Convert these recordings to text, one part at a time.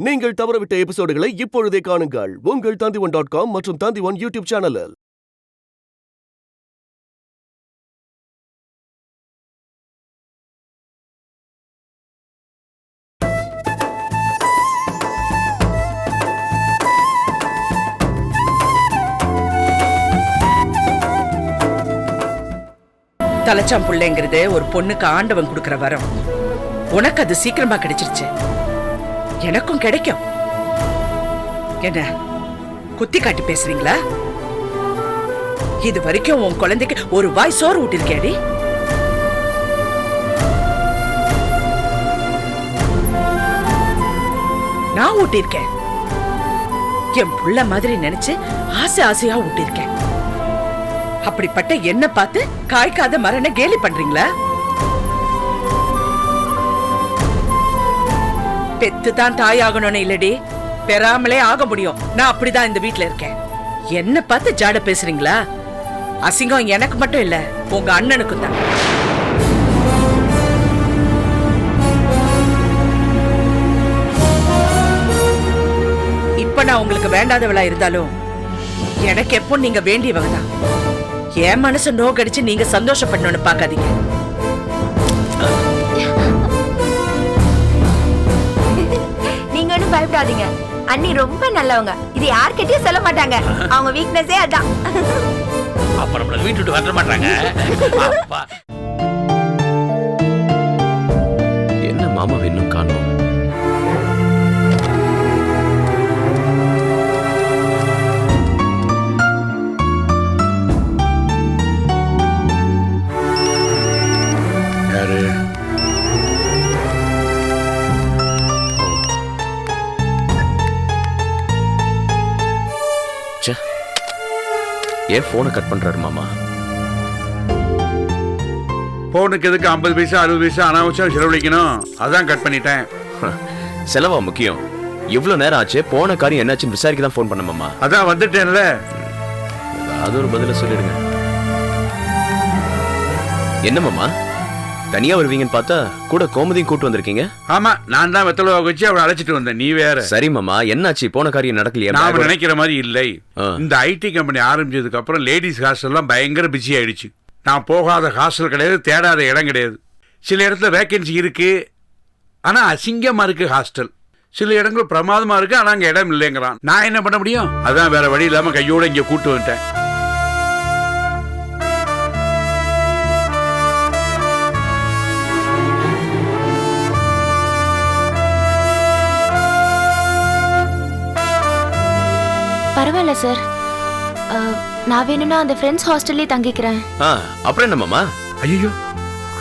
நீங்கள் தவறவிட்ட எபிசோடுகளை இப்பொழுதே காணுங்கள் உங்கள் Tandivan.com மற்றும் Tandivan யூடியூப் சேனலில். தலைச்சாம் புள்ளைங்கிறது ஒரு பொண்ணுக்கு ஆண்டவன் கொடுக்கிற வரம். உனக்கு அது சீக்கிரமா கிடைச்சிருச்சு, எனக்கும் கிடைக்கும். என்ன குத்தி காட்டி பேசுறீங்களா? இது வரைக்கும் உன் குழந்தைக்கு ஒரு வாய் சோறு ஊட்டிருக்கேடி. நான் ஊட்டிருக்கேன், என் புள்ள மாதிரி நினைச்சு ஆசை ஆசையா ஊட்டிருக்கேன். அப்படிப்பட்ட என்ன பார்த்து காய்க்காத மரண கேலி பண்றீங்களா? பெத்து தான் தாய் ஆகணும்னு இல்லடி, பெறாமலே ஆக முடியும். நான் அப்படிதான் இந்த வீட்டுல இருக்கேன். என்ன பார்த்து ஜாட பேசுறீங்களா? அசிங்கம் எனக்கு மட்டும் இல்ல, உங்க அண்ணனுக்கும் தான். இப்ப நான் உங்களுக்கு வேண்டாதவளா இருந்தாலும் எனக்கு எப்போ நீங்க வேண்டியவங்க தான். என் மனசு நோக்கடிச்சு நீங்க சந்தோஷப்படணும்னு பாக்காதீங்க. பயப்படாதீங்க, அண்ணி ரொம்ப நல்லவங்க. இது யார்கிட்டயும் சொல்ல மாட்டாங்க, அவங்க வீக்னஸே அதான். அப்ப நம்மள வீட்டுட்டு வர மாட்டாங்க. என்ன மாமா இன்னும் காணோம்? யாரு? ஏன் போனை கட் பண்றாரு மாமா? போனுக்கு எதுக்கு 50 பைசா 60 பைசா அனாவசியம் செலவழிக்கணும்? அதான் கட் பண்ணிட்டேன். செலவா முக்கியம். இவ்வளவு நேரம் ஆச்சு, போன காரியம் என்னாச்சுன்னு விசாரிக்க தான் போன் பண்ண மாமா. அதான் வந்துட்டேன்ல. அது ஒரு பதில சொல்லிடுங்க. என்ன மாமா தனியா வருவீங்கன்னு பார்த்தா கூட கோமதியும் கூட்டு வந்திருக்கீங்க? ஆமா, நான் தான் வெத்தலை வச்சு அவளை அழைச்சிட்டு வந்தேன். நீ வேற. சரி மாமா, என்னாச்சு? போன காரியம் நடக்கலையா? நாம நினைக்கிற மாதிரி இல்லை. இந்த ஐடி கம்பெனி ஆரம்பிச்சதுக்கு அப்புறம் லேடிஸ் ஹாஸ்டல் எல்லாம் பயங்கர பிஸி ஆயிடுச்சு. நான் போகாத ஹாஸ்டல் கிடையாது, தேடாத இடம் கிடையாது. சில இடத்துல வேகன்சி இருக்கு, ஆனா அசிங்கமா இருக்கு ஹாஸ்டல். சில இடங்கள் பிரமாதமா இருக்கு, ஆனா அங்க இடம் இல்லைங்கிறான். நான் என்ன பண்ண முடியும்? அதான் வேற வழி இல்லாம கையோட இங்க கூட்டு வந்துட்டேன். பரவாயில்ல சார், நான் வேணும்னா அந்த ஃப்ரெண்ட்ஸ் ஹாஸ்டல்லே தங்கிக்கிறேன். அப்புறம் என்ன மாமா? ஐயோ,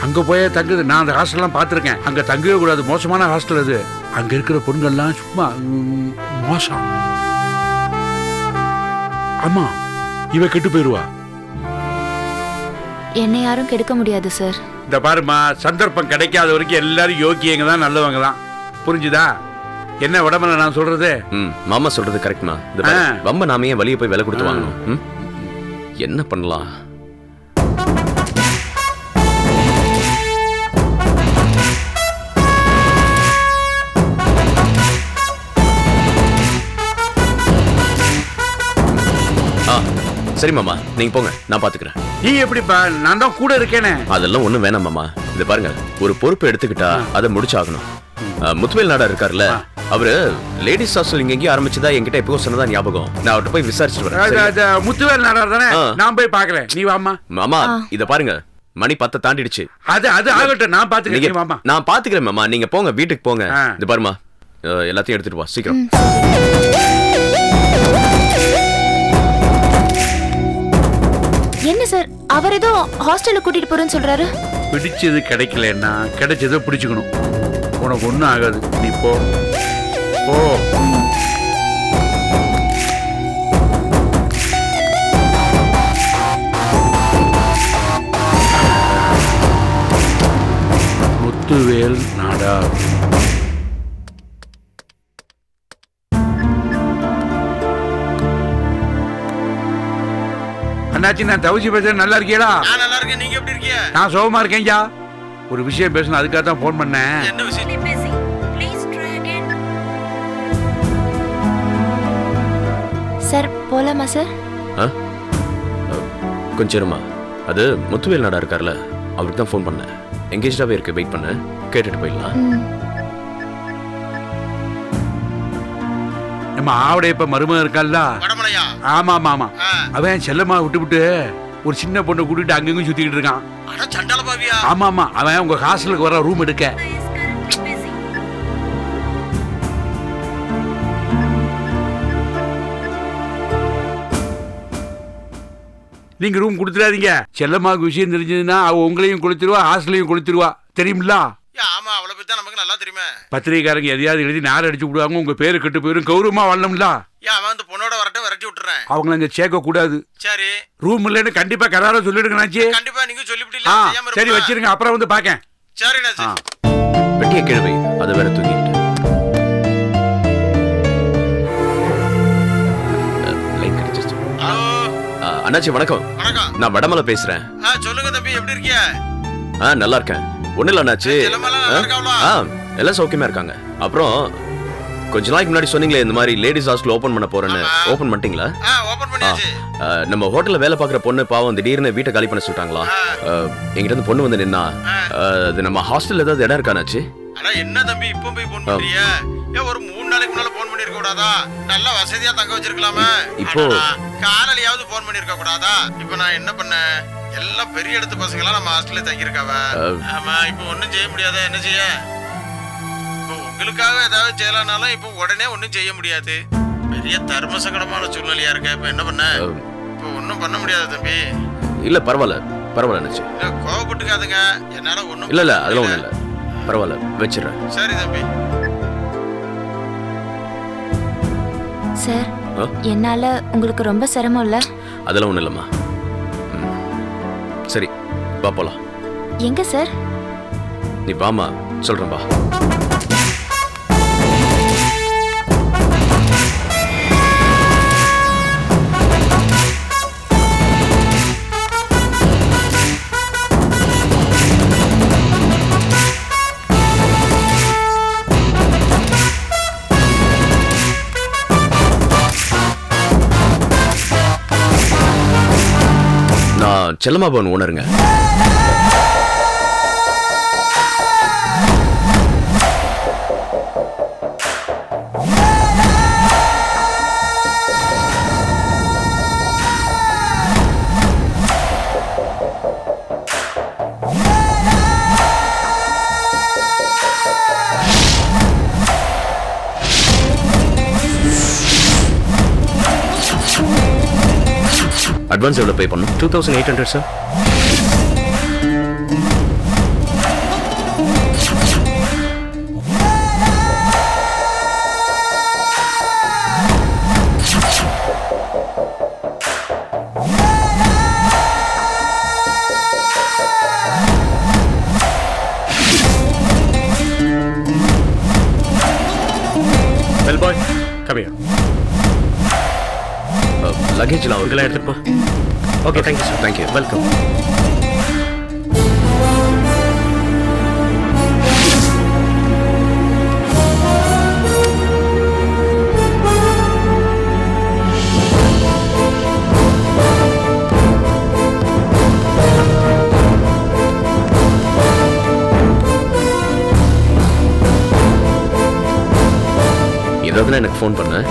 அங்க போய் தங்குது. நான் அந்த ஹாஸ்டல்லாம் பார்த்துருக்கேன். அங்க தங்கவே கூடாது, மோசமான ஹாஸ்டல் அது. அங்க இருக்கிற பொண்ணுங்கள்லாம் சும்மா மோசம். ஆமா, இவ கெட்டு போயிருவா. என்னை யாரும் கெடுக்க முடியாது சார். இந்த பாருமா, சந்தர்ப்பம் கிடைக்காத வரைக்கும் எல்லாரும் யோக்கியங்க தான், நல்லவங்க தான். புரிஞ்சுதா? என்ன உடம்புல நான் சொல்றது? மாமா சொல்றது கரெக்ட்மா. ரொம்ப நாம ஏன் வெளியே போய் விலை கொடுத்து வாங்கணும்? என்ன பண்ணலாம்? சரி மாமா, நீங்க போங்க, நான் பாத்துக்கிறேன். நீ எப்படிப்பா? நான் தான் கூட இருக்கேனே. அதெல்லாம் ஒண்ணும் வேணாம் மாமா. இத பாருங்க, ஒரு பொறுப்பு எடுத்துக்கிட்டா அதை முடிச்சாகணும். முத்துவேல் நாடா இருக்காருல்ல, அவரு லேடிஸ் ஹாஸ்டல் இங்க எங்கேயும் ஆரம்பிச்சதா என்கிட்ட எப்போ சொன்னதா ஞாபகம். நான் அவர்கிட்ட போய் விசாரிச்சுட்டு வரேன். முத்துவேல் நாடார் தானே? நான் போய் பாக்குறேன், நீ வாமா. மாமா இத பாருங்க, மணி 10 தாண்டிடுச்சு. அது ஆகட்டும், நான் பாத்துக்கிறேன். மாமா நான் பாத்துக்கிறேன் மாமா, நீங்க போங்க, வீட்டுக்கு போங்க. இது பாருமா, எல்லாத்தையும் எடுத்துட்டு வா சீக்கிரம். என்ன சார், அவர் ஏதோ ஹாஸ்டலுக்கு கூட்டிட்டு போறேன்னு சொல்றாரு. பிடிச்சது கிடைக்கலன்னா கிடைச்சதை பிடிச்சுக்கணும். உனக்கு ஒன்றும் ஆகாது, நீ போ போ. முத்துவேல் நாடார். அண்ணாச்சி, நான் தவசி பேசுறேன். நல்லா இருக்கீங்களா? நான் நல்லா இருக்கேன், நீங்க எப்படி இருக்கீங்க? நான் சோகமா இருக்கேன்யா. ஒரு விஷயம் பேசணும், அதுக்காக தான் போன் பண்ணேன். என்ன விஷயம்? சார் போலாமா சார்? ஆ கொஞ்சம் இருமா. அது முத்துவேல் நாடா இருக்கார்ல, அவருக்கு தான் ஃபோன் பண்ணேன். எங்கேஜாவே இருக்கு, வெயிட் பண்ண, கேட்டுட்டு போயிடலாம். நம்ம ஆவடைய இப்ப மருமகன் இருக்கால்ல, ஆமா ஆமா ஆமா, அவன் செல்லம்மா விட்டு ஒரு சின்ன பொண்ணை கூட்டிட்டு அங்கங்க சுத்திக்கிட்டு இருக்கான். ஆமா ஆமா, அவன் உங்க ஹாஸ்டலுக்கு வர ரூம் எடுக்க. நீங்க ரூம் கொடுத்துடாதீங்க. செல்லம்மாவுக்கு விஷயம் தெரிஞ்சதுன்னா அவ உங்களையும் கொளுத்திடுவா, ஹாஸ்டலையும் கொளுத்திடுவா, தெரியுமில்ல? ஆமா, அவளை பத்தி நமக்கு நல்லா தெரியுமே. பத்திரிகைக்காரங்க எதையாவது எழுதி நார் அடிச்சு விடுவாங்க, உங்க பேரு கெட்டு போயிரும். கௌரவமா வாழணும்ல. அவன் அந்த பொண்ணோட வரட்டும், விரட்டி விட்டுறேன். அவங்கள இங்க சேர்க்க கூடாது. சரி, ரூம் இல்லைன்னு கண்டிப்பா கராரா சொல்லிடுங்க நாச்சி. கண்டிப்பா நீங்க சொல்லிவிட்டீங்க. சரி வச்சிருங்க, அப்புறம் வந்து பாக்கேன். சரி நாச்சி. பெட்டியை கிழவை, அதை வேற தூக்கிட்டு அண்ணாச்சி வணக்கம். வணக்கம். நான் வடமலை பேசுறேன். சொல்லுங்க தம்பி, எப்படி இருக்கியா? நல்லா இருக்கேன். ஒண்ணு இல்ல அண்ணாச்சி, எல்லாம் சௌக்கியமா இருக்காங்க. அப்புறம் கொஞ்ச நாளைக்கு முன்னாடி சொன்னீங்களே இந்த மாதிரி லேடிஸ் ஹாஸ்டல் ஓபன் பண்ண போறேன்னு, ஓபன் பண்ணிட்டீங்களா? ஓபன் பண்ணியாச்சு. நம்ம ஹோட்டல்ல வேலை பார்க்குற பொண்ணு பாவம் திடீர்னு வீட்டை காலி பண்ண சொல்லிட்டாங்களா? என்கிட்ட இருந்து பொண்ணு வந்து நின்னா, அது நம்ம ஹாஸ்டல்ல ஏதாவது இடம் இருக்கானாச்சு? அட என்ன தம்பி இப்போ போய் போன் பண்றியா? ஒரு 3 நாளைக்கு முன்னால போன் பண்ணிருக்க கூடாதா? நல்ல வசதியா தங்க வச்சிருக்கலாமே. இப்போ காலையிலயாவது போன் பண்ணிருக்க கூடாதா? இப்போ நான் என்ன பண்ணேன், எல்லாம் பெரிய இடத்து பசங்களா நம்ம ஹாஸ்டல்ல தங்கி இருக்காவ. ஆமா, இப்போ ஒண்ணும் செய்ய முடியாத. என்ன செய்ய? இப்போ உங்களுக்காக ஏதாவது செய்யலாம்னாலும் இப்போ உடனே ஒண்ணும் செய்ய முடியாது. பெரிய தர்ம சங்கடமான சூழ்நிலையா இருக்க. இப்போ என்ன பண்ண? இப்போ ஒண்ணும் பண்ண முடியாது தம்பி. இல்ல பரவாயில்ல, பரவாயில்ல நினைச்சு கோவப்பட்டுக்காதுங்க. என்னால ஒண்ணும் இல்ல அதெல்லாம் ஒண்ணும் இல்ல, பரவாயில்ல வச்சிடுறேன். சரி தம்பி. சார், என்னால உங்களுக்கு ரொம்ப சிரமம் இல்ல? அதெல்லாம் ஒண்ணும் இல்லம்மா. சரி வா போலாம். எங்க சார்? நீ வாமா, சொல்றேன் வா. நான் செல்லம்மா பவன் ஓனருங்க. அட்வான்ஸ் எவ்வளோ பே பண்ணணும்? 2800 sir. Well boy, come here. லக்கேஜ்லாம் ஒருக்கெல்லாம் எடுத்துட்டு போ. Okay, thank you sir. Thank you, welcome. ஏதாவதுன்னா எனக்கு ஃபோன் பண்ண.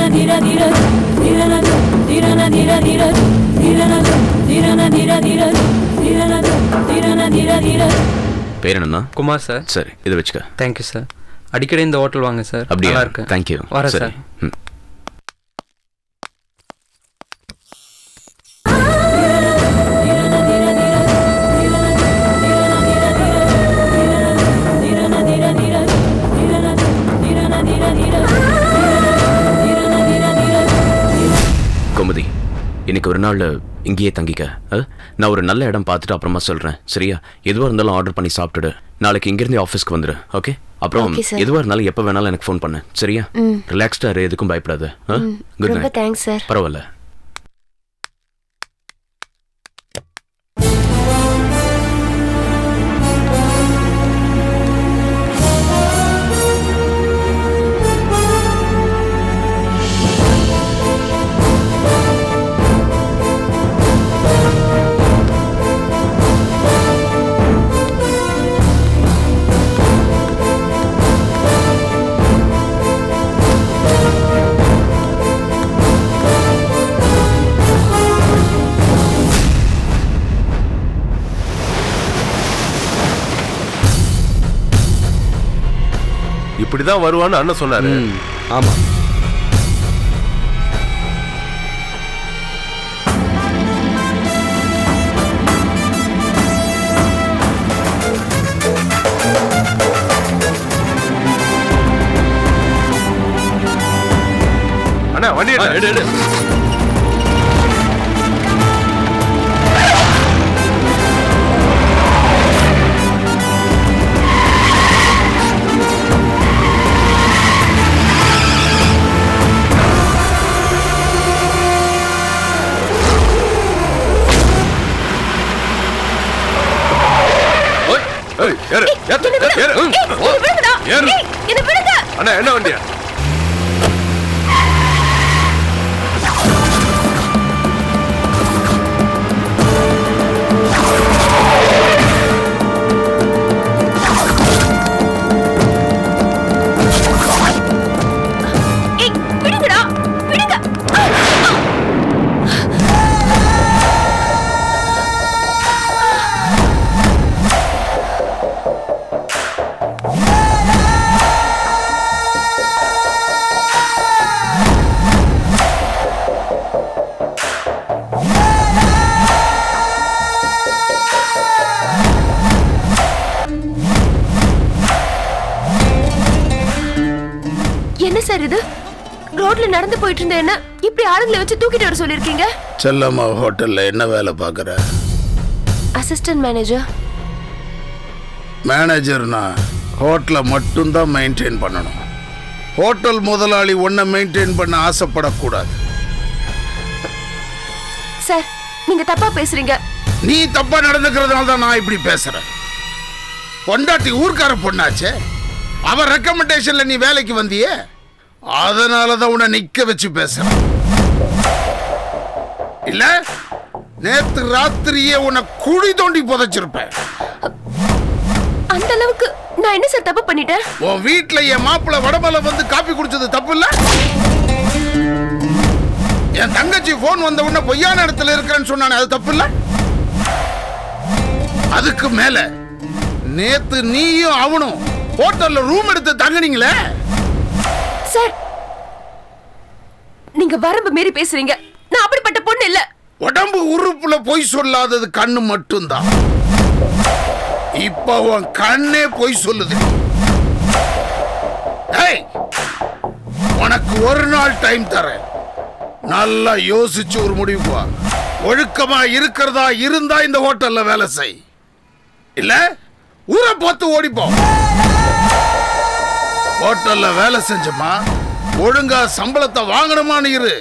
Dira பேர் என்னன்னா? குமார் சார். சரி, இதை வச்சுக்க. Thank you sir. அடிக்கடி இந்த ஹோட்டல் வாங்க சார். அப்படியா? நல்லா இருக்கு. தேங்க்யூ. வரேன் சார். ம். கோமதி, இன்னைக்கு ஒரு நாள் இங்கேயே தங்கிக்க. நான் ஒரு நல்ல இடம் பார்த்துட்டு அப்புறமா சொல்றேன், சரியா? எதுவாக இருந்தாலும் ஆர்டர் பண்ணி சாப்பிட்டுடு. நாளைக்கு இங்கிருந்து ஆஃபீஸ்க்கு வந்துடு, ஓகே? அப்புறம் எதுவாக இருந்தாலும் எப்போ வேணாலும் எனக்கு ஃபோன் பண்ணு, சரியா? ரிலாக்ஸ்டா இரு, எதுக்கும் பயப்படாது. Good night. Thanks sir. பரவாயில்ல. இப்படிதான் வருவான்னு அண்ணன் சொன்னாரு. ஆமா. அண்ணா வண்டி எடு. அண்ணா என்ன வண்டியா? சார் இது ரோட்ல நடந்து போயிட்டு இருந்த என்ன இப்படி ஆளுங்களை வச்சு தூக்கிட்டு வர சொல்லிருக்கீங்க? செல்லம்மா ஹோட்டல்ல என்ன வேலை பார்க்குற? Assistant manager. மேனேஜர்னா ஹோட்டலை மட்டும்தான் மெயின்டைன் பண்ணணும். ஹோட்டல் முதலாளி ஒன்றை மெயின்டைன் பண்ண ஆசைப்படக்கூடாது. சார் நீங்க தப்பா பேசுறீங்க. நீ தப்பா நடந்துக்கிறதுனால தான் நான் இப்படி பேசுறேன். பொண்டாட்டி ஊர்க்கார பொண்ணாச்சே, அவ ரெக்கமெண்டேஷன்ல நீ வேலைக்கு வந்தியே, அதனாலதான் உன்னை நிக்க வச்சு பேசுறேன். இல்ல நேத்து ராத்திரியே உன்னை குழி தோண்டி புதைச்சிருப்பேன். அந்த அளவுக்கு நான் என்ன சார் தப்பு பண்ணிட்டேன்? உன் வீட்டுல என் மாப்பிள்ள வடமலை வந்து காப்பி குடிச்சது தப்பு இல்ல? என் தங்கச்சி போன் வந்த உடனே பொய்யான இடத்துல இருக்கிறேன்னு சொன்னானே, அது தப்பு இல்ல? அதுக்கு மேல நேத்து நீயும் அவனும் ஹோட்டல்ல ரூம் எடுத்து தங்குனீங்களே. சார் நீங்க வரம்பு மீறி பேசுறீங்க. நான் அப்படிப்பட்ட பொண்ணு இல்ல. உடம்பு உறுப்புல பொய் சொல்லாதது கண்ணு மட்டும்தான். இப்ப உன் கண்ணே பொய் சொல்லுது. உனக்கு ஒரு நாள் டைம் தரேன். நல்லா யோசிச்சு ஒரு முடிவுக்கு வா. ஒழுக்கமா இருக்கிறதா இருந்தா இந்த ஹோட்டல்ல வேலை செய், இல்ல ஊரை பார்த்து ஓடிப்போம். ஹோட்டல்ல வேலை செஞ்சமா ஒழுங்கா சம்பளத்தை வாங்கணுமான்னு இரு.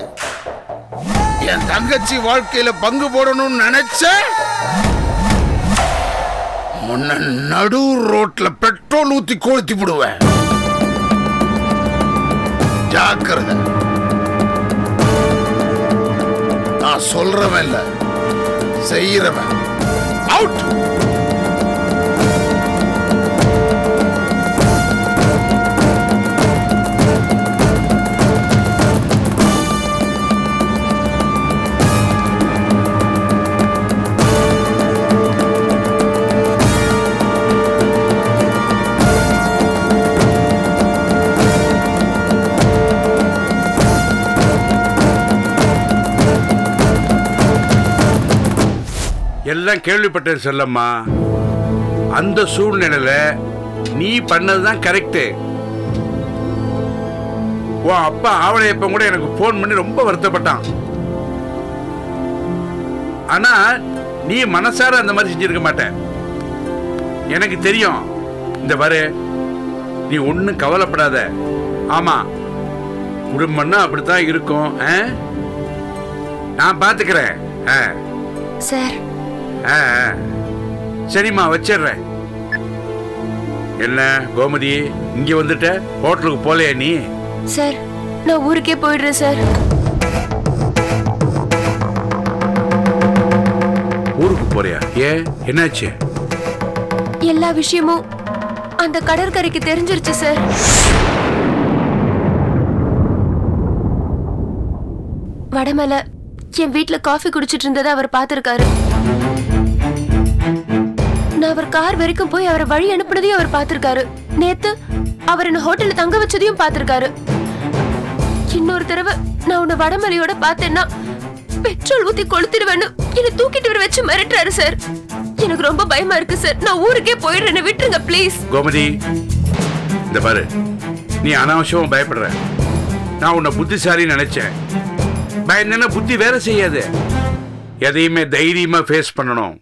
என் தங்கச்சி வாழ்க்கையில பங்கு போடணும்னு நினைச்ச முன்ன நடு ரோட்ல பெட்ரோல் ஊத்தி கொளுத்தி விடுவேன். ஜாக்கிரதை. நான் சொல்றவன் இல்ல, செய்யறவன். அவுட். எல்லாம் கேள்விப்பட்டேன் செல்லம்மா. அந்த சூழ்நிலையில நீ பண்ணதுதான் கரெக்டு. உன் அப்பா ஆவலையப்ப கூட எனக்கு போன் பண்ணி ரொம்ப வருத்தப்பட்டான். ஆனா நீ மனசார அந்த மாதிரி செஞ்சிருக்க மாட்ட, எனக்கு தெரியும். இந்த பாரு, நீ ஒன்னும் கவலைப்படாத. ஆமா, குடும்பம்னா அப்படித்தான் இருக்கும். நான் பாத்துக்கிறேன் சார். சரிம்மா, வச்சிடுறேன். என்ன கோமதி, இங்க வந்துட்ட? ஹோட்டலுக்கு போலையா நீ? சார், நான் ஊருக்கே போயிடுறேன் சார். ஊருக்கு போறியா? ஏன், என்னாச்சு? எல்லா விஷயமும் அந்த கடற்கரைக்கு தெரிஞ்சிருச்சு சார். வடமலை என் வீட்டுல காஃபி குடிச்சிட்டு இருந்ததை அவர் பார்த்திருக்காரு. நான் அவர் கார் வரைக்கும் போய் அவரை வழி அனுப்புனதையும் அவர் பார்த்திருக்காரு. நேத்து அவர் என்ன ஹோட்டல்ல தங்க வச்சதையும் பார்த்திருக்காரு. இன்னொரு தடவை நான் உன்னை வடமலையோட பார்த்தேன்னா பெட்ரோல் ஊத்தி கொளுத்திடுவேன்னு என்னை தூக்கிட்டு வர வச்சு மிரட்டுறாரு சார். எனக்கு ரொம்ப பயமா இருக்கு சார். நான் ஊருக்கே போயிடுறேன்னு விட்டுருங்க ப்ளீஸ். கோமதி, இந்த பாரு, நீ அனாவசியமா பயப்படுற. நான் உன்னை புத்திசாலி நினைச்சேன். பயந்தன புத்தி வேற செய்யாது. எதையுமே தைரியமா ஃபேஸ் பண்ணணும்.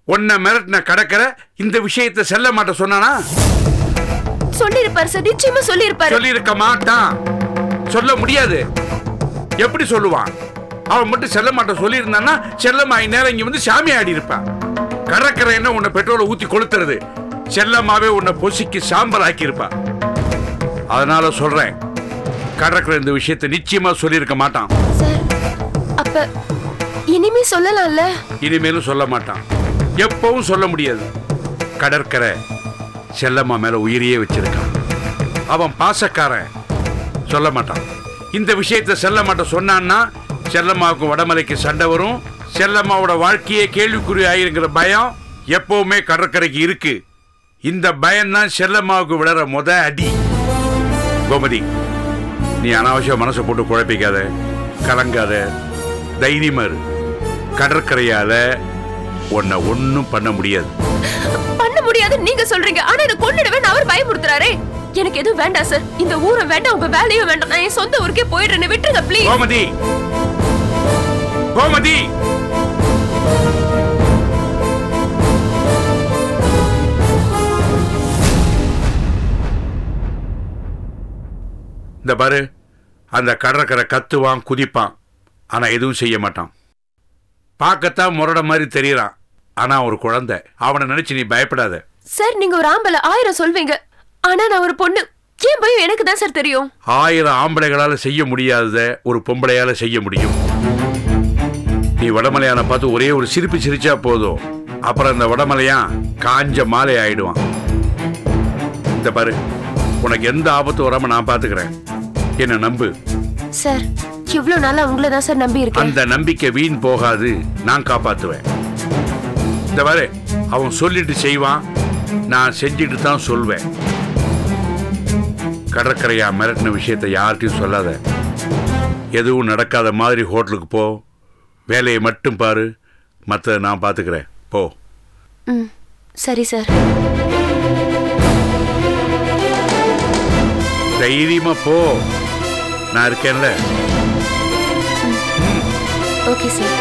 உன்னை மிரட்டின கடற்கரை இந்த விஷயத்தை செல்ல மாட்ட சொன்னானா? சொல்லிருப்பாரு சார், நிச்சயமா சொல்லிருப்பாரு. சொல்லிருக்க மாட்டான், சொல்ல முடியாது. எப்படி சொல்லுவான்? அவன் மட்டும் செல்ல மாட்ட சொல்லியிருந்தான்னா செல்லம்மா நேரம் இங்க வந்து சாமி ஆடி இருப்பான். கடற்கரை என்ன உன்னை பெட்ரோலை ஊத்தி கொளுத்துறது? செல்லம்மாவே உன்னை பொசிக்கு சாம்பல் ஆக்கி இருப்பா. அதனால சொல்றேன், கடற்கரை இந்த விஷயத்தை நிச்சயமா சொல்லியிருக்க மாட்டான் சார். அப்ப இனிமே சொல்லலாம்ல? இனிமேலும் சொல்ல மாட்டான், எப்பவும் சொல்ல முடியாது. கடற்கரை செல்லம்மா மேல உயிரியே வச்சிருக்கான். அவன் பாசக்காரன், சொல்ல மாட்டான். இந்த விஷயத்தை செல்ல மாட்டான் சொன்னான்னா செல்லம்மாவுக்கு வடமலைக்கு சண்டை வரும். செல்லம்மாவோட வாழ்க்கையே கேள்விக்குறி ஆயிருங்கிற பயம் எப்பவுமே கடற்கரைக்கு இருக்கு. இந்த பயம் தான் செல்லம்மாவுக்கு விழற முத அடி. கோமதி, நீ அனாவசியம் மனசை போட்டு குழப்பிக்காத, கலங்காத, தைரியமா இரு. கடற்கரையால உன்னை ஒன்னும் பண்ண முடியாது. பண்ண முடியாது நீங்க சொல்றீங்க, ஆனா என்ன கொன்னுடுவேன் அவர் பயமுறுத்துறாரே. எனக்கு எதுவும் வேண்டாம் சார். இந்த ஊரும் வேண்டாம், உங்க வேலையும் வேண்டாம். நான் என் சொந்த ஊருக்கே போயிடுறேன்னு விட்டுருங்க ப்ளீஸ். கோமதி, கோமதி, இந்த பாரு, அந்த கடற்கரை கத்துவான், குதிப்பான், ஆனா எதுவும் செய்ய மாட்டான். பார்க்கத்தான் முரட மாதிரி தெரியறான், ஆனா ஒரு குழந்தை. அவனை நினைச்சு நீ பயப்படாத. சார், நீங்க ஒரு ஆம்பளை 1000 சொல்வீங்க, ஆனா நான் ஒரு பொண்ணு. ஏன் பயம் எனக்கு தான் சார் தெரியும். 1000 ஆம்பளைகளால செய்ய முடியாதத ஒரு பொம்பளையால செய்ய முடியும். நீ வடமலையான பார்த்து ஒரே ஒரு சிரிப்பு சிரிச்சா போதும், அப்புறம் இந்த வடமலையான் காஞ்ச மாலை ஆயிடுவான். இந்த பாரு, உனக்கு எந்த ஆபத்து வராம நான் பாத்துக்கிறேன், என்ன நம்பு. சார், இவ்வளவு நாளா உங்களை தான் சார் நம்பி இருக்கேன். அந்த நம்பிக்கை வீண் போகாது, நான் காப்பாத்துவேன். இந்த பாரு, அவன் சொல்லிட்டு செய்வான், நான் செஞ்சுட்டு தான் சொல்வேன். கடற்கரையா மிரட்டின விஷயத்தை யார்கிட்டையும் சொல்லாத. எதுவும் நடக்காத மாதிரி ஹோட்டலுக்கு போ, வேலையை மட்டும் பாரு, மற்றதை நான் பார்த்துக்கிறேன். போ. சரி சார். தைரியமா போ, நான் இருக்கேன்ல. Okay sir.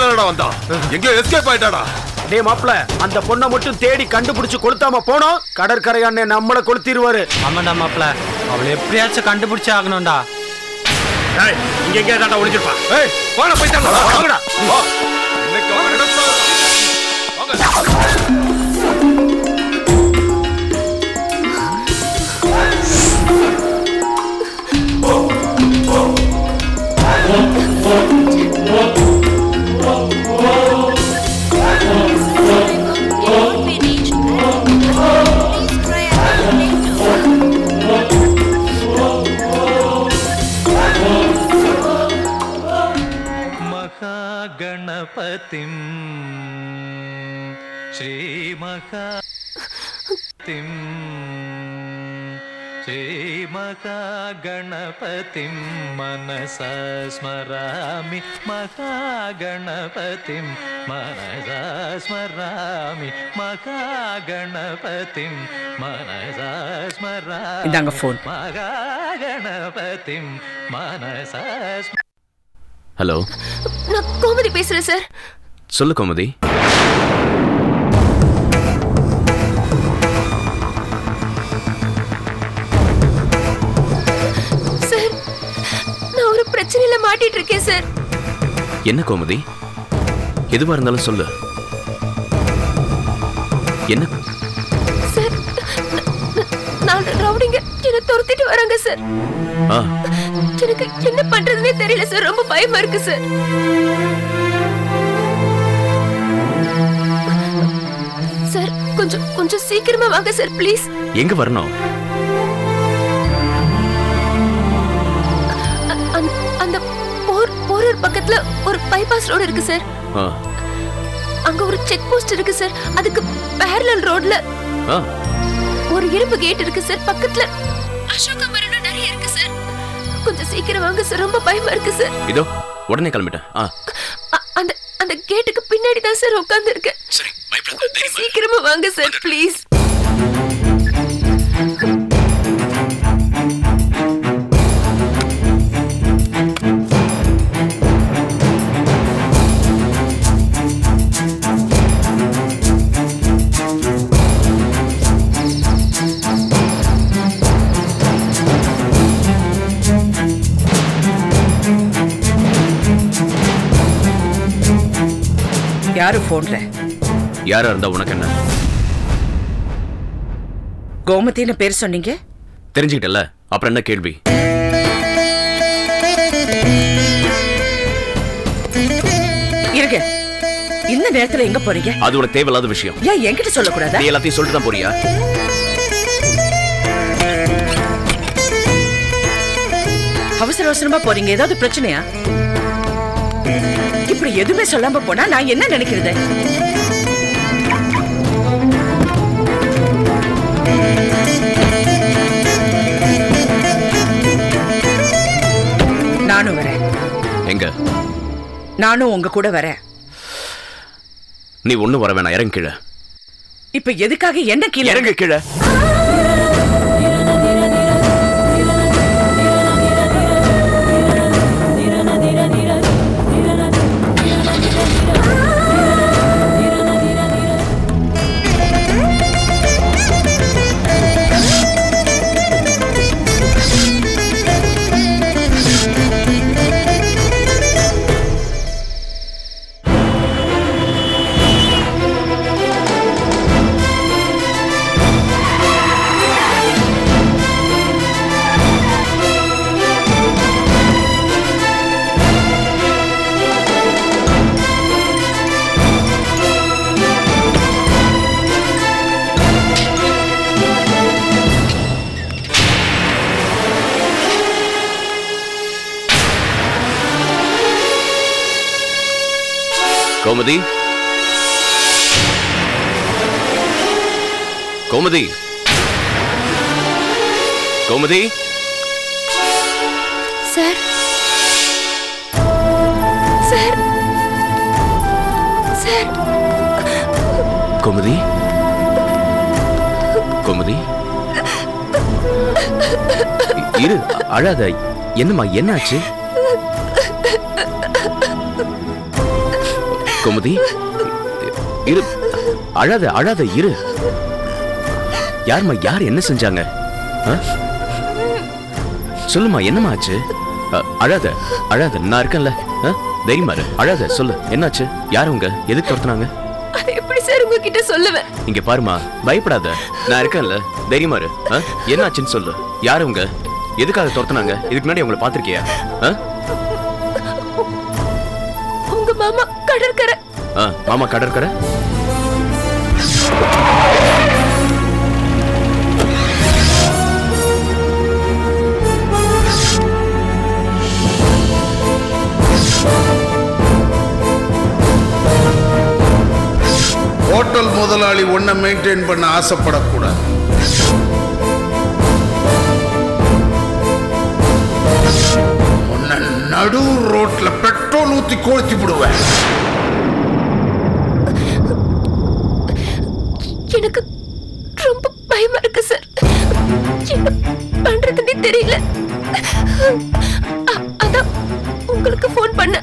தானடா வந்தான். எங்கேயோ எஸ்கேப் ஆயிட்டாடா. டேய் மாப்ள, அந்த பொண்ணை மட்டும் தேடி கண்டுபிடிச்சு கொளுத்தாம போனோம், கடற்கரை அண்ணன் நம்மள கொளுத்திடுவாரு. ஆமாண்டா மாப்ள, அவளை எப்படியாச்சும் கண்டுபிடிச்சே ஆகணும்டா. ஏய், இங்க எங்கேயா தாண்டா ஒளிஞ்சிருப்பா? ஏய், போடா போயிட்டாங்க. வாங்கடா. வா. இன்னைக்கு அவன் நடத்தா. வாங்க. गणपतिं श्रीमहागणपतिं मनसा स्मरामि महागणपतिं मनसा स्मरामि महागणपतिं मनसा स्मरामि இந்தாங்க ஃபோன். महागणपतिं मनसा ஹலோ, நான் கோமதி பேசுறேன் சார். சொல்லு கோமதி. சார், நான் ஒரு பிரச்சனையில மாட்டிட்டு இருக்கேன் சார். என்ன கோமதி? எதுவா இருந்தாலும் சொல்லு. என்ன சார், நான் ரவுடிங்க என்ன துரத்திட்டு வராங்க சார். ஆ, எனக்கு என்ன பண்றதுன்னே தெரியல சார். ரொம்ப பயமா இருக்கு சார். சார், கொஞ்சம் சீக்கிரமா வாங்க சார் ப்ளீஸ். எங்க வரணும்? அந்த போரூர் பக்கத்துல ஒரு பைபாஸ் ரோடு இருக்கு சார். ஆ, அங்க ஒரு செக் போஸ்ட் இருக்கு சார். அதுக்கு பேரலல் ரோட்ல ஆ, ஒரு இரும்பு கேட் இருக்கு சார். பக்கத்துல அசோக மரம் நிறைய இருக்கு சார். கொஞ்சம் சீக்கிரம் வாங்க சார். ரொம்ப பயமா இருக்கு சார். இதோ உடனே கிளம்பிட்டேன். ஆ, அந்த அந்த கேட்டுக்கு பின்னாடி தான் சார் உட்கார்ந்து இருக்கேன். சரி, பயப்படாத. சீக்கிரமா வாங்க சார் ப்ளீஸ். யாரு போன்ல? யாரா இருந்தா உனக்கு என்ன? கோமதின்னு பேர் சொன்னீங்க. தெரிஞ்சுக்கிட்டல, அப்புறம் என்ன கேள்வி? இருங்க, இந்த நேரத்துல எங்க போறீங்க? அது உனக்கு தேவையில்லாத விஷயம். ஏன் என்கிட்ட சொல்லக்கூடாதா? நீ எல்லாத்தையும் சொல்லிட்டு தான் போறியா? அவசர அவசரமா போறீங்க. ஏதாவது பிரச்சனையா? இப்படி எதுவுமே சொல்லாம போனா நான் என்ன நினைக்கிறது? நானும் வரேன். எங்க? நானும் உங்க கூட வரேன். நீ ஒண்ணு வர வேணாம், இறங்கு கீழே. இப்ப எதுக்காக என்ன கீழே? இறங்கு கீழே. Gomathi, Gomathi, Gomathi. Sir, sir, sir. Gomathi, Gomathi, இரு, அழாத. என்னம்மா, என்னாச்சு? கோமதி இரு, அழாத அழாத இரு. யாரும்மா, யார் என்ன செஞ்சாங்க? சொல்லுமா, என்னம்மா ஆச்சு? அழாத அழாத, நான் இருக்கேன்ல, தைரியமா இரு, அழாத, சொல்லு என்னாச்சு? யார் உங்க, எதுக்கு துரத்துனாங்க? அதை எப்படி சார் உங்ககிட்ட சொல்லுவேன்? இங்க பாருமா, பயப்படாத, நான் இருக்கேன்ல, தைரியமா இரு. என்னாச்சுன்னு சொல்லு. யார் உங்க, எதுக்காக துரத்துனாங்க? இதுக்கு முன்னாடி உங்களை பாத்திருக்கியா? உங்க மாமா கடற்கரை. மாமா கடற்கரை? ஹோட்டல் முதலாளி ஒன்ன மெயின்டைன் பண்ண ஆசைப்படக்கூடாது. நடு ரோட்ல பெட்ரோல் ஊத்தி கொளுத்தி விடுவேன். எனக்கு ரொம்ப பயமா இருக்கு சார். என்ன பண்றதுன்னே தெரியல. அதான் உங்களுக்கு போன் பண்ண.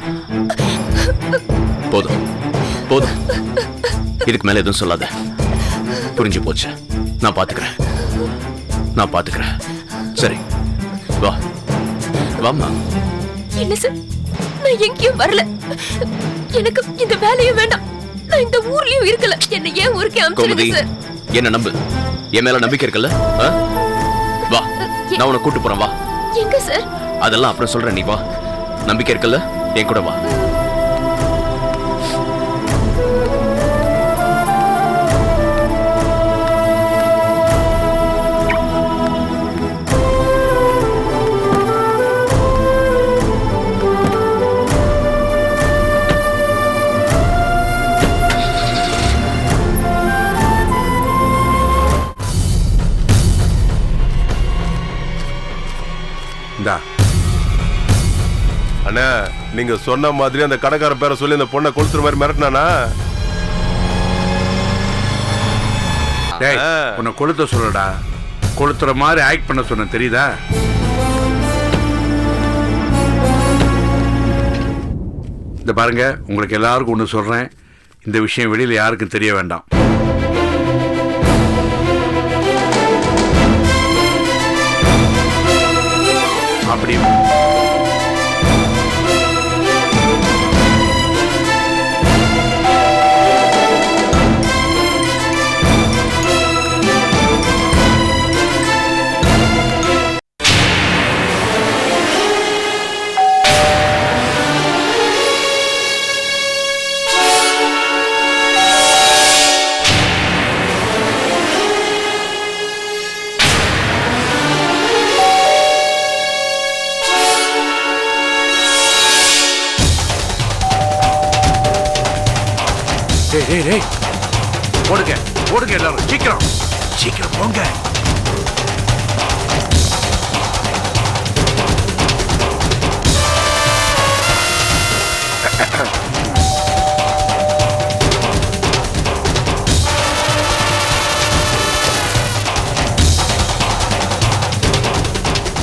போதும் போதும், இதுக்கு மேல எதுவும் சொல்லாத, புரிஞ்சு போச்சு. நான் பாத்துக்கிறேன். சரி, வா வாமா. இல்ல சார், நான் எங்கேயும் வரல. எனக்கு இந்த வேலையும் வேண்டாம். நான் இந்த ஊர்லயும் இருக்கல. என்ன ஏன் ஊருக்கு அனுப்பிச்சிருங்க சார். என்ன நம்பு, என் மேல நம்பிக்கை இருக்குல்ல? வா, நான் உன்னை கூட்டு போறேன், வா. எங்க சார்? அதெல்லாம் அப்புறம் சொல்றேன், நீ வா. நம்பிக்கை இருக்குல்ல, என் கூட வா. அண்ணா, நீங்க சொன்ன மாதிரி அந்த கடைக்கார பேரை சொல்லி அந்த பொண்ணை கொளுத்துற மாதிரி மிரட்டினானா? உன்னை கொளுத்த சொல்லடா, கொளுத்துற மாதிரி ஆக்ட் பண்ண சொன்ன, தெரியுதா? இந்த பாருங்க, உங்களுக்கு எல்லாருக்கும் ஒன்று சொல்றேன், இந்த விஷயம் வெளியில யாருக்கும் தெரிய வேண்டாம். அப்படி ஓடுங்க எல்லாரும், சீக்கிரம் போங்க.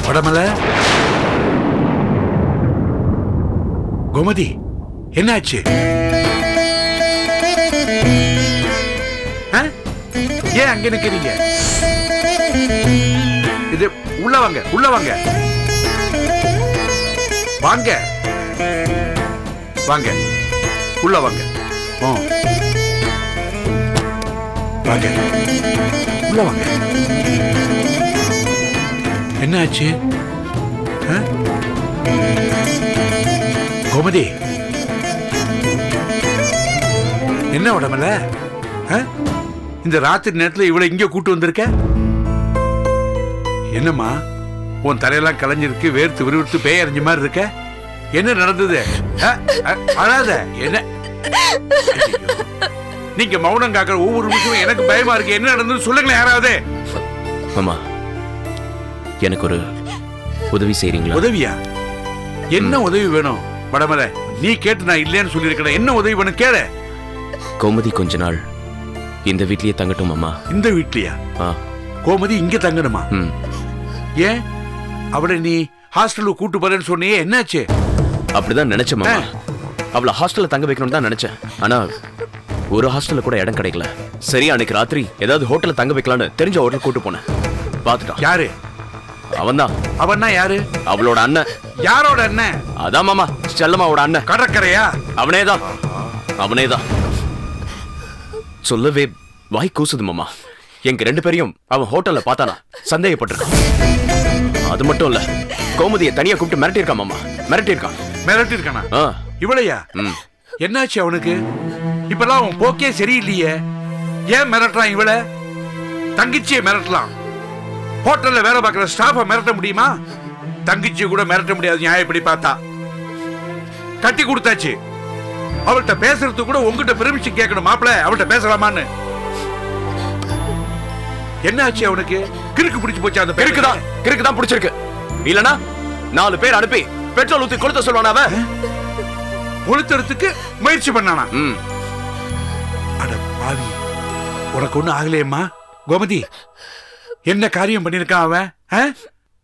வடமலை, கோமதி, என்னாச்சு? ஏன் அங்க நிக்கிறீங்க? இது உள்ள வாங்க, உள்ள வாங்க, வாங்க வாங்க, உள்ள வாங்க, வாங்க, உள்ள வாங்க. என்ன ஆச்சு? கோமதி, என்ன உடம்பல? இந்த ராத்திரி நேரத்தில் இவ்வளவு இங்க கூட்டு வந்திருக்க? என்னம்மா, உன் தலையெல்லாம் கலைஞ்சிருக்கு, வேர்த்து விறுவிறுத்து பேய் அறிஞ்ச மாதிரி இருக்க. என்ன நடந்தது? அழாத. என்ன நீங்க மௌனம் காக்கிற ஒவ்வொரு நிமிஷமும் எனக்கு பயமா இருக்கு. என்ன நடந்தது சொல்லுங்களேன் யாராவது. அம்மா, எனக்கு ஒரு உதவி செய்றீங்களா? உதவியா? என்ன உதவி வேணும்? வடமலை, நீ கேட்டு நான் இல்லைன்னு சொல்லியிருக்கேன். என்ன உதவி வேணும் கேளு. கோமதி கொஞ்ச நாள் இந்த வீட்லயே தங்கட்டும் அம்மா. இந்த வீட்லயா? கோமதி இங்க தங்கணுமா? ஏன் அவளை நீ ஹாஸ்டலுக்கு கூட்டு போறேன்னு சொன்னியே, என்னாச்சு? அப்படிதான் நினைச்சேன் மாமா. அவளை ஹாஸ்டல்ல தங்க வைக்கணும்னு தான் நினைச்சேன். ஆனா ஒரு ஹாஸ்டல்ல கூட இடம் கிடைக்கல. சரி அன்னைக்கு ராத்திரி ஏதாவது ஹோட்டல்ல தங்க வைக்கலான்னு தெரிஞ்ச ஹோட்டல் கூட்டு போனேன். பாத்துட்டான். யாரு? அவன்தான். அவன்னா யாரு? அவளோட அண்ணன். யாரோட அண்ணன்? அதான் மாமா, செல்லம்மாவோட அண்ணன். கடற்கரையா? அவனேதான். சொல்லவே வாய் கூசுது மாமா. எங்க 2 பேரையும் அவன் ஹோட்டல்ல பார்த்தானா சந்தேகப்பட்டிருக்கான். அது மட்டும் இல்ல, கோமதியை தனியா கூப்பிட்டு மிரட்டியிருக்கான் மாமா. மிரட்டியிருக்கானா? இவளையா? என்னாச்சு அவனுக்கு? இப்பெல்லாம் அவன் போக்கே சரியில்லையே. ஏன் மிரட்டுறான் இவளை? தங்கச்சியை மிரட்டலாம், ஹோட்டல்ல வேலை பார்க்கிற ஸ்டாஃபை மிரட்ட முடியுமா? தங்கச்சியை கூட மிரட்ட முடியாது நியாயப்படி பார்த்தா. கட்டி கொடுத்தாச்சு, அவள்கிட்ட பேசுறதுக்கு கூட உங்ககிட்ட பெர்மிஷன் கேட்கணும். மாப்பிள்ள அவள்கிட்ட பேசலாமான்னு. என்னாச்சு அவனுக்கு? கிறுக்கு பிடிச்சு போச்சு. அந்த கிறுக்கு தான் பிடிச்சிருக்கு. இல்லனா 4 பேர் அனுப்பி பெட்ரோல் ஊத்தி கொளுத்த சொல்வானா? அவன் கொளுத்துறதுக்கு முயற்சி பண்ணானா? அட பாவி, உனக்கு ஒண்ணு ஆகலையம்மா? கோமதி, என்ன காரியம் பண்ணிருக்கான் அவன்?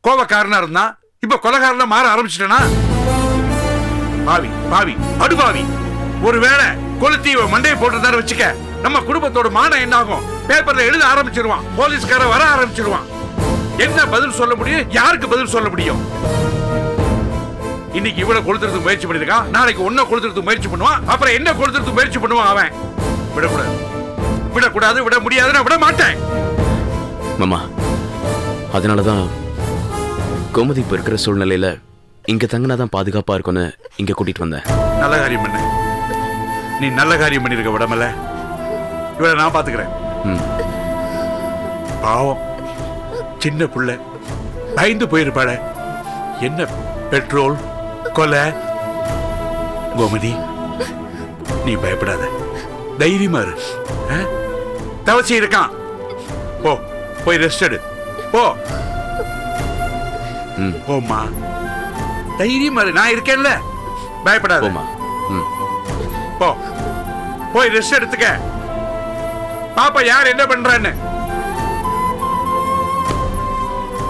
கோபக்காரனா இருந்தான், இப்ப கொலைகாரனா மாற ஆரம்பிச்சிட்டானா? பாவி பாவி அடுபாவி. ஒருவேளை கொளுத்தி மண்டையை போட்டுறதாரு வச்சுக்க, நம்ம குடும்பத்தோட மானம் என்ன ஆகும்? பேப்பர்ல எழுத ஆரம்பிச்சிருவான், போலீஸ்கார வர ஆரம்பிச்சிருவான். என்ன பதில் சொல்ல முடியும்? யாருக்கு பதில் சொல்ல முடியும்? இன்னைக்கு இவளை கொளுத்துறதுக்கு முயற்சி பண்ணிருக்கான், நாளைக்கு ஒன்ன கொளுத்துறதுக்கு முயற்சி பண்ணுவான், அப்புறம் என்ன கொளுத்துறதுக்கு முயற்சி பண்ணுவான். அவன் விடக்கூடாது, விட முடியாது, விட மாட்டேன் மாமா. அதனாலதான் கோமதி இப்ப இருக்கிற சூழ்நிலையில இங்க தங்கினாதான் பாதுகாப்பா இருக்கும்னு இங்க கூட்டிட்டு வந்தேன். நல்ல காரியம் பண்ண. நீ நல்ல காரியம் பண்ணிருக்க விடமல்ல. இவளை நான் பாத்துக்கிறேன். பாவம், சின்ன புள்ள, பயந்து போயிருப்பாள. என்ன பெட்ரோல் கொலை? கோமதி, நீ பயப்படாத, தைரியமா இரு. தவசி இருக்கான், போய் ரெஸ்ட் எடு. போம்மா, தைரியமா இரு, நான் இருக்கேன்ல, பயப்படாத. போய் ரெஸ்ட் எடுத்துக்க. பாப்பா யார் என்ன பண்றான்னு.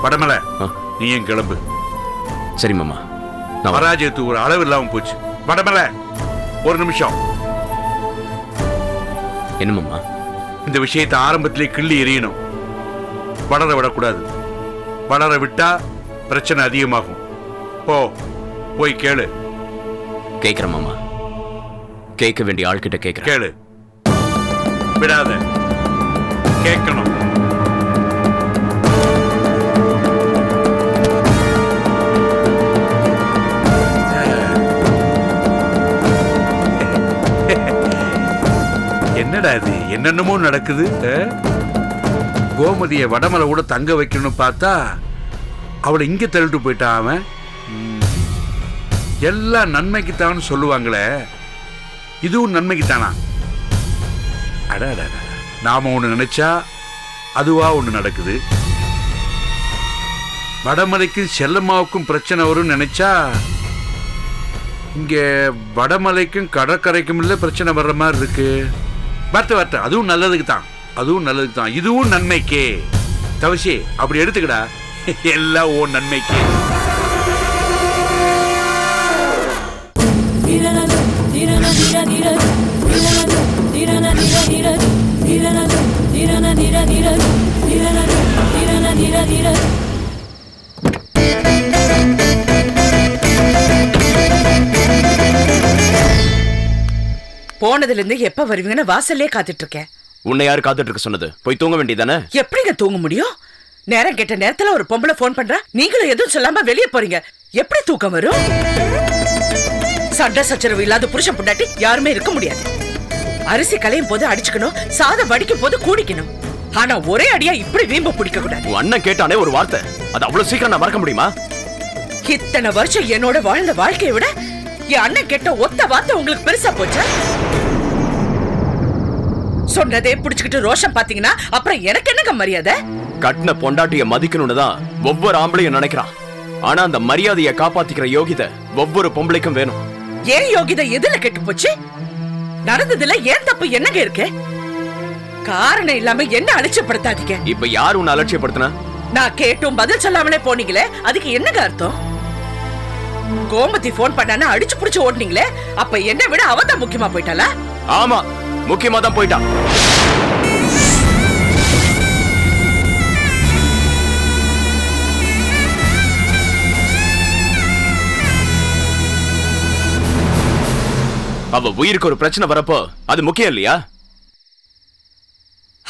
வடமல, நீ ஏன் கிளம்பு. சரி மாமா. பராஜயத்து ஒரு அளவு இல்லாம போச்சு. வடமல, ஒரு நிமிஷம். என்ன மாமா? இந்த விஷயத்தை ஆரம்பத்திலே கிள்ளி எறியணும். வளர விடக்கூடாது. வளர விட்டா பிரச்சனை அதிகமாகும். போய் கேளு. கேக்குறேன் மாமா, கேட்க வேண்டிய ஆள்கிட்ட கேட்கிறேன். கேளு, விடாத, கேட்கணும். என்னடா இது, என்னென்னமோ நடக்குது. கோமதியை வடமலை கூட தங்க வைக்கணும்னு பார்த்தா அவளை இங்க தள்ளிட்டு போயிட்டான் அவன். எல்லாம் நன்மைக்குத்தான் சொல்லுவாங்களே, இதுவும் நன்மைக்குத்தானா? அட, நாம ஒண்ணு நினைச்சா அதுவா ஒண்ணு நடக்குது. வடமலைக்கு செல்லம்மாவுக்கும் பிரச்சனை வரும் நினைச்சா இங்க வடமலைக்கும் கடற்கரைக்கும் இல்ல பிரச்சனை வர்ற மாதிரி இருக்கு. வரட்டு, அதுவும் நல்லதுக்கு தான், இதுவும் நன்மைக்கே. தவசி, அப்படி எடுத்துக்கடா, எல்லாம் ஓ நன்மைக்கே. போனதுல இருந்து எப்ப வருவீங்கன்னு வாசல்லே காத்துட்டு இருக்கேன். உன்னை யாரு காத்துட்டு இருக்க சொன்னது? போய் தூங்க வேண்டியதானே? எப்படிங்க தூங்க முடியும்? நேரம் கேட்ட நேரத்துல ஒரு பொம்பளை போன் பண்றா, நீங்களும் எதுவும் சொல்லாம வெளியே போறீங்க. எப்படி தூக்கம் வரும்? சண்டை சச்சரவு இல்லாத புருஷன் பொண்டாட்டி யாருமே இருக்க முடியாது. அரிசி களையும் போது அடிச்சுக்கணும், சாதம் வடிக்கும் போது கூடிக்கணும். ஆனா ஒரே அடியா இப்படி வீம்ப பிடிக்க கூடாது. அண்ணன் கேட்டானே ஒரு வார்த்தை, அது அவ்வளவு சீக்கிரம் நான் மறக்க முடியுமா? இத்தனை வருஷம் என்னோட வாழ்ந்த வாழ்க்கையை விட என் அண்ணன் கேட்ட ஒத்த வார்த்தை உங்களுக்கு பெருசா போச்சா? சொன்னதே புடிச்சுக்கிட்டு ரோஷம் பாத்தீங்கன்னா அப்புறம் எனக்கு என்னங்க மரியாதை? கட்டின பொண்டாட்டிய மதிக்கணும்னு தான் ஒவ்வொரு ஆம்பளையும் நினைக்கிறான். ஆனா அந்த மரியாதையை காப்பாத்திக்கிற யோகிதை ஒவ்வொரு பொம்பளைக்கும் வேணும். ஏன் யோகிதை எதுல கெட்டு போச்சு? நடந்ததுல ஏன் தப்பு என்னங்க இருக்கு? காரணம் இல்லாம என்ன அலட்சியப்படுத்தாதீங்க. இப்ப யார் உன்னை அலட்சியப்படுத்தினா? நான் கேட்டும் பதில் சொல்லாமலே போனீங்களே, அதுக்கு என்னங்க அர்த்தம்? கோமதி போன் பண்ணானே அடிச்சு புடிச்சு ஓடுனீங்களே, அப்ப என்ன விட அவ தான் முக்கியமா போயிட்டாளா? ஆமா, முக்கியமா தான் போயிட்டா. அவ உயிருக்கு ஒரு பிரச்சனை வரப்போ அது முக்கியம் இல்லையா?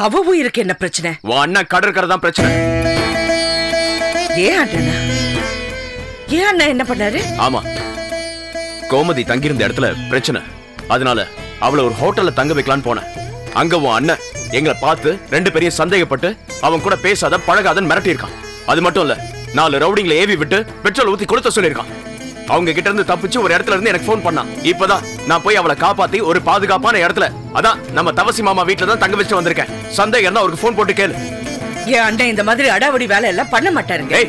அவ உயிருக்கு என்ன பிரச்சனை? உன் அண்ணன் கடற்கரை தான் பிரச்சனை. ஏன் அண்ணா? ஏன் அண்ணா என்ன பண்ணாரு? ஆமா, கோமதி தங்கியிருந்த இடத்துல பிரச்சனை. அதனால அவளை ஒரு ஹோட்டல்ல தங்க வைக்கலான்னு போனேன். அங்க உன் அண்ணன் எங்களை பார்த்து 2 பேரையும் சந்தேகப்பட்டு அவன் கூட பேசாத பழகாதன்னு மிரட்டி இருக்கான். அது மட்டும் இல்ல, 4 ரவுடிங்களை ஏவி விட்டு பெட்ரோல் ஊத்தி கொளுத்த சொல்லியிருக்கான். அவங்க கிட்ட இருந்து தப்பிச்சு ஒரு இடத்துல இருந்து எனக்கு போன் பண்ணான். இப்பதான் நான் போய் அவளை காப்பாத்தி ஒரு பாதுகாப்பான இடத்துல, அதான் நம்ம தவசி மாமா வீட்டுல தான் தங்க வச்சுட்டு வந்திருக்கேன். சந்தேகம் அவருக்கு போன் போட்டு கேளு. என் அண்ணன் இந்த மாதிரி அடாவடி வேலை எல்லாம் பண்ண மாட்டாருங்க.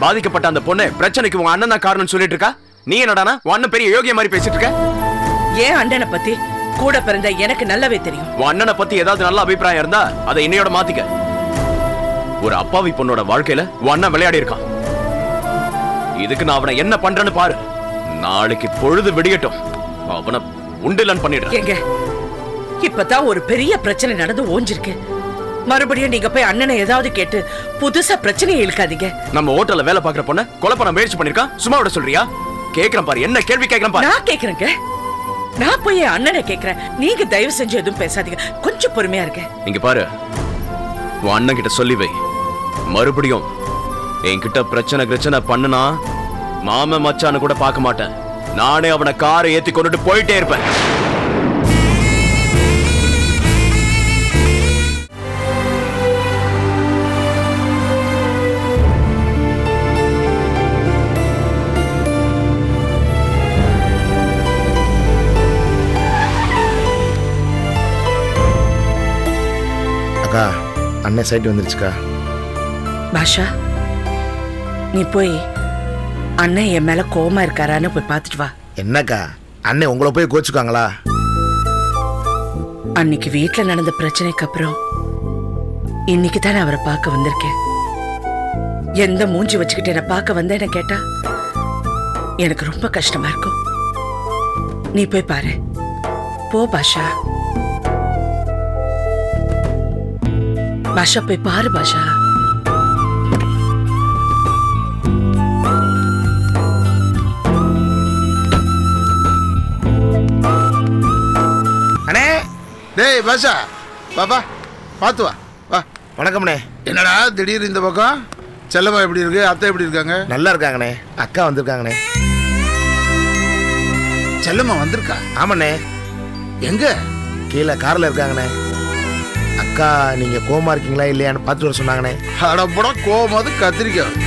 பாதிக்கப்பட்ட அந்த பொண்ணு பிரச்சனைக்கு உன் அண்ணன் தான் காரணம் சொல்லிட்டு இருக்கா. நீ என்னடானா உன் அண்ணன் பெரிய யோகிய மாதிரி பேசிட்டு இருக்க? ஏன் அண்ணனை பத்தி கூட பிறந்த எனக்கு நல்லாவே தெரியும். உன் அண்ணனை பத்தி ஏதாவது நல்ல அபிப்பிராயம் இருந்தா அதை இன்னையோட மாத்திக்க. ஒரு அப்பாவி பொண்ணோட வாழ்க்கையில உன் அண்ணன் விளையாடி இருக்கான். இதுக்கு நான் அவனை என்ன பண்றேன்னு பாரு. நாளைக்கு பொழுது விடியட்டும், அவனை உண்டிலன் பண்ணிடுறேன். இப்பதான் ஒரு பெரிய பிரச்சனை நடந்து ஓஞ்சிருக்கு. மறுபடியும் நீங்க போய் அண்ணனை ஏதாவது கேட்டு புதுசா பிரச்சனையை இழுக்காதீங்க. நம்ம ஹோட்டல்ல வேலை பாக்குற பொண்ண கொலை பண்ண முயற்சி பண்ணிருக்கான். சும்மா விட சொல்றியா? கேக்குறேன் பாரு, என்ன கேள்வி கேக்குறேன் பாரு. நான் கேக்குறேங்க, நான் போய் என் அண்ணனை கேக்குறேன். நீங்க தயவு செஞ்சு எதுவும் பேசாதீங்க, கொஞ்சம் பொறுமையா இருக்க. இங்க பாரு, உன் அண்ணன் கிட்ட சொல்லி வை. மறுபடியும் என்கிட்ட பிரச்சனை பண்ணுனா மாம மச்சான்னு கூட பார்க்க மாட்டேன். நானே அவனை காரை ஏத்தி கொண்டுட்டு போயிட்டே இருப்பேன். அக்கா, அண்ணன் சைட் வந்துருச்சுக்கா. பாஷா, நீ போய் அண்ணன் என் மேல கோவமா இருக்காரான்னு போய் பார்த்துட்டு வா. என்னக்கா, அண்ணன் உங்களை போய் கோச்சுக்காங்களா? அன்னைக்கு வீட்டுல நடந்த பிரச்சனைக்கு அப்புறம் இன்னைக்கு தானே அவரை பார்க்க வந்திருக்கேன். எந்த மூஞ்சி வச்சுக்கிட்டு என்ன பார்க்க வந்தேன்னு கேட்டா எனக்கு ரொம்ப கஷ்டமா இருக்கும். நீ போய் பாரு, போ பாஷா. பாஷா போய் பாரு பாஷா. அண்ணே, டேய் பாஷா, பாப்பா பார்த்து வா. வா. வணக்கம்ண்ணே. என்னடா திடீர் இந்த பக்கம்? செல்லம்மா எப்படி இருக்கு? அத்தை எப்படி இருக்காங்க? நல்லா இருக்காங்கண்ணே. அக்கா வந்திருக்காங்கண்ணே. செல்லம்மா வந்திருக்கா? ஆமாண்ணே. எங்க? கீழே கார்ல இருக்காங்கண்ணே. அக்கா நீங்க கோமா இருக்கீங்களா இல்லையான்னு பார்த்துட்டு வர சொன்னாங்கண்ணே. அடப்பட கோமாது கத்திரிக்காய்.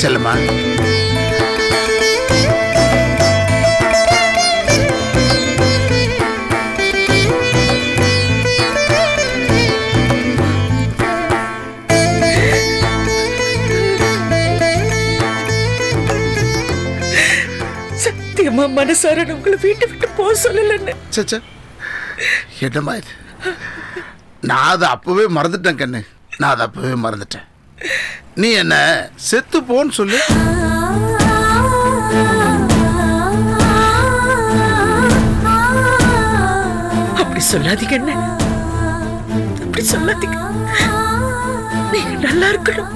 செல்லம்மா, சத்தியமா மனசார உங்களை வீட்டை விட்டு போக சொல்லலன்னு. என்னம்மா இது? நான் அதை அப்பவே மறந்துட்டேன் கண்ணு, நான் அதை அப்பவே மறந்துட்டேன். நீ என்ன செத்து போன்னு சொல்லு. அப்படி சொல்லாதீங்க என்ன, அப்படி சொல்லாதீங்க. நீங்க நல்லா இருக்கணும்.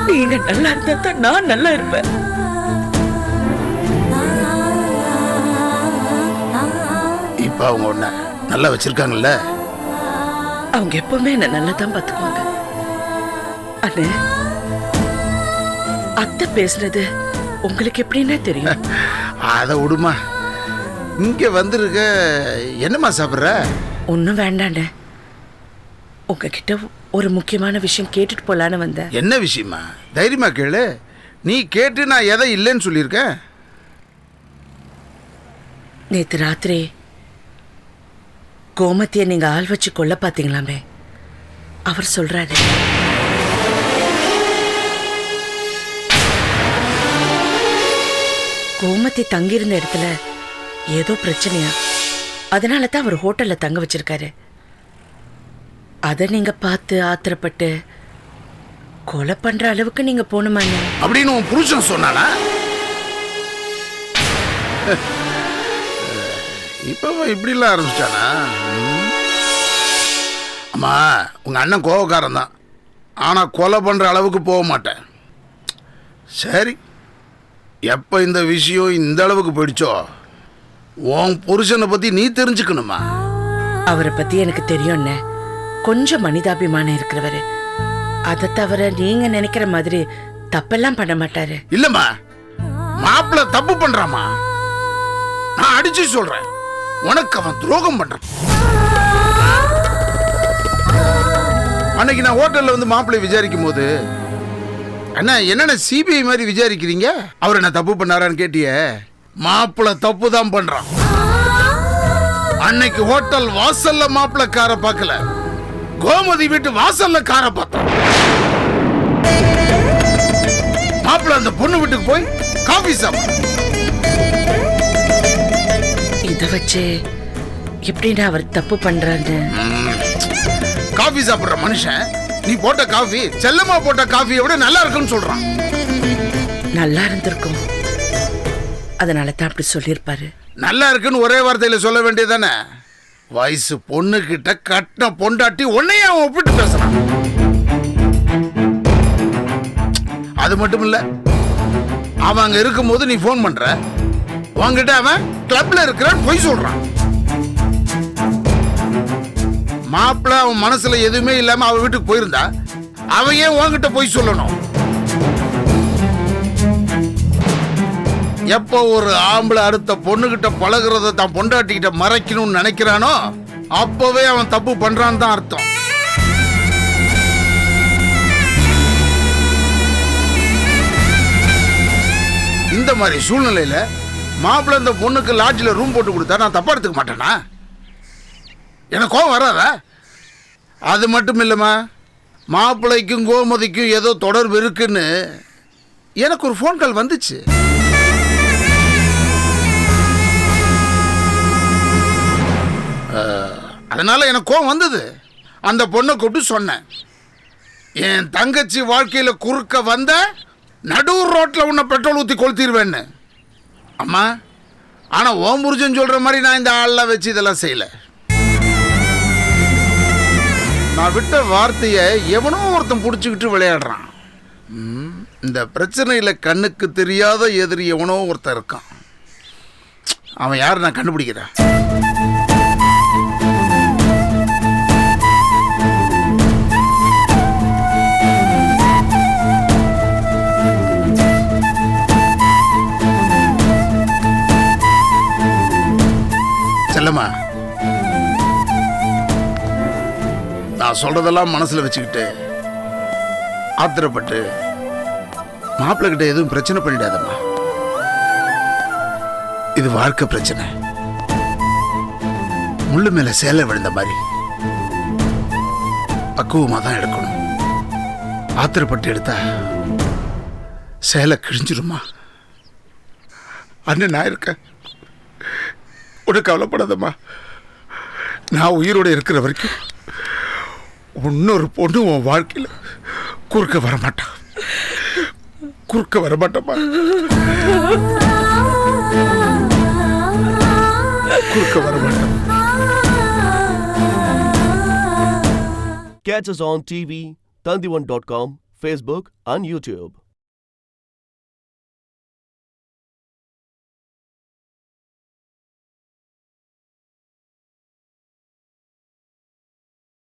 நீங்க நல்லா இருந்தா தான் நான் நல்லா இருப்பேன். இப்ப அவங்க ஒன்ன நல்லா வச்சிருக்காங்கல்ல? அவங்க எப்பவுமே என்ன நல்லா தான் பாத்துக்குவாங்க. அண்ணே, அத்தை பேசுறது உங்களுக்கு எப்படின்னா தெரியும்? அதை விடுமா. இங்க வந்திருக்க, என்னம்மா சாப்பிட்ற? ஒன்றும் வேண்டாண்ணே, உங்ககிட்ட ஒரு முக்கியமான விஷயம் கேட்டுட்டு போலான்னு வந்தேன். என்ன விஷயமா? தைரியமா கேளு. நீ கேட்டு நான் எதை இல்லைன்னு சொல்லியிருக்கேன். நேற்று ராத்திரி கோமத்தியை நீங்க ஆள் வச்சு கொல்ல பார்த்தீங்களாமே, அவர் சொல்றாரு. கோமதி தங்கியிருந்த இடத்துல ஏதோ பிரச்சனையா, அதனால தான் அவர் ஹோட்டல்ல தங்க வச்சிருக்காரு. அதை நீங்க பார்த்து ஆத்திரப்பட்டு கொலை பண்ற அளவுக்கு நீங்க போகணுமாங்க அப்படின்னு உன் புருஷன் சொன்னானா? இப்ப இப்படிலாம் ஆரம்பிச்சிட்டானா? அம்மா, உங்க அண்ணன் கோபக்காரன் தான், ஆனா கொலை பண்ற அளவுக்கு போக மாட்டேன். சரி, எப்ப இந்த விஷயம் இந்த அளவுக்கு போயிடுச்சோ, உன் புருஷனை பத்தி நீ தெரிஞ்சுக்கணுமா? அவரை பத்தி எனக்கு தெரியும்ண்ணே. கொஞ்சம் மனிதாபிமானம் இருக்கிறவரு. அதை தவிர நீங்க நினைக்கிற மாதிரி தப்பெல்லாம் பண்ண மாட்டாரு. இல்லம்மா, மாப்பிள்ள தப்பு பண்றாமா. நான் அடிச்சு சொல்றேன், உனக்கு அவன் துரோகம் பண்றான். அன்னைக்கு நான் ஹோட்டல்ல வந்து மாப்பிள்ளை விசாரிக்கும் போது, அண்ணா என்னென்ன சிபிஐ மாதிரி விசாரிக்கிறீங்க, அவர் என்ன தப்பு பண்ணாரான்னு கேட்டியே. மாப்பிள்ள தப்பு தான் பண்றான். அன்னைக்கு ஹோட்டல் வாசல்ல மாப்பிள்ள காரை பார்க்கல, கோமதி வீட்டு வாசல்ல காரை பார்த்தான். மாப்பிள்ள அந்த பொண்ணு வீட்டுக்கு போய் காஃபி சாப்பிட. இத வச்சு எப்படின்னா அவர் தப்பு பண்றாரு? காஃபி சாப்பிடுற மனுஷன் நீ போட்ட காஃபி, செல்லமா போட்ட காஃபியை விட நல்லா இருக்குன்னு சொல்றான். நல்லா இருந்திருக்கும், அதனால தான் அப்படி சொல்லியிருப்பாரு. நல்லா இருக்குன்னு ஒரே வார்த்தையில சொல்ல வேண்டியதானே? வயசு பொண்ணு கிட்ட கட்டின பொண்டாட்டி உன்னையே அவன் ஒப்பிட்டு பேசுறான். அது மட்டும் இல்ல, அவன் அங்க இருக்கும் போது நீ போன் பண்ற, உன்கிட்ட அவன் கிளப்ல இருக்கிறான் பொய் சொல்றான். மாப்பிள்ள அவன் மனசுல எதுவுமே இல்லாம அவன் வீட்டுக்கு போயிருந்தா அவன் ஏன் உன்கிட்ட பொய் சொல்லணும்? எப்போ ஒரு ஆம்பளை அடுத்த பொண்ணுகிட்ட பழகிறத தான் பொண்டாட்டிக்கிட்ட மறைக்கணும்னு நினைக்கிறானோ அப்பவே அவன் தப்பு பண்றான்னு தான் அர்த்தம். இந்த மாதிரி சூழ்நிலையில மாப்பிள்ளை இந்த பொண்ணுக்கு லாட்ஜில் ரூம் போட்டு கொடுத்தா நான் தப்பா எடுத்துக்க மாட்டேனா? எனக்கு கோவம் வராதா? அது மட்டும் இல்லைம்மா, மாப்பிள்ளைக்கும் கோமதிக்கும் ஏதோ தொடர்பு இருக்குன்னு எனக்கு ஒரு ஃபோன் கால் வந்துச்சு. அதனால எனக்கு கோவம் வந்தது. அந்த பொண்ணை கூப்பிட்டு சொன்னேன், என் தங்கச்சி வாழ்க்கையில குறுக்க வந்த நடுவர் ரோட்ல உன்னை பெட்ரோல் ஊற்றி கொளுத்திடுவேன்னு. அம்மா, ஆனா ஓம் புருஷன் சொல்ற மாதிரி நான் இந்த ஆள்லாம் வச்சு இதெல்லாம் செய்யல. நான் விட்ட வார்த்தையை எவனோ ஒருத்தன் பிடிச்சிக்கிட்டு விளையாடுறான். இந்த பிரச்சனையில கண்ணுக்கு தெரியாத எதிரி எவனோ ஒருத்தன் இருக்கான். அவன் யார் நான் கண்டுபிடிக்கிறேன். செல்லம்மா, நான் சொல்றதெல்லாம் மனசுல வச்சுக்கிட்டு ஆத்திரப்பட்டு மாப்பிள்ளை கிட்ட எதுவும் பிரச்சனை பண்ணிடாதம்மா. இது வாழ்க்கை பிரச்சனை. முள்ளு மேல சேலை விழுந்த மாதிரி பக்குவமா தான் எடுக்கணும். ஆத்திரப்பட்டு எடுத்தா சேலை கிழிஞ்சிருமா? அண்ணன் நான் இருக்கேன், உனக்கு கவலைப்படாதம்மா. நான் உயிரோட இருக்கிற வரைக்கும் இன்னொரு பொண்ணு உன் வாழ்க்கையில குறுக்க வரமாட்டான். குறுக்க வரமாட்டோமா? குறுக்க வரமாட்டோம். Catch us on TV, Tandivan.com, Facebook and YouTube.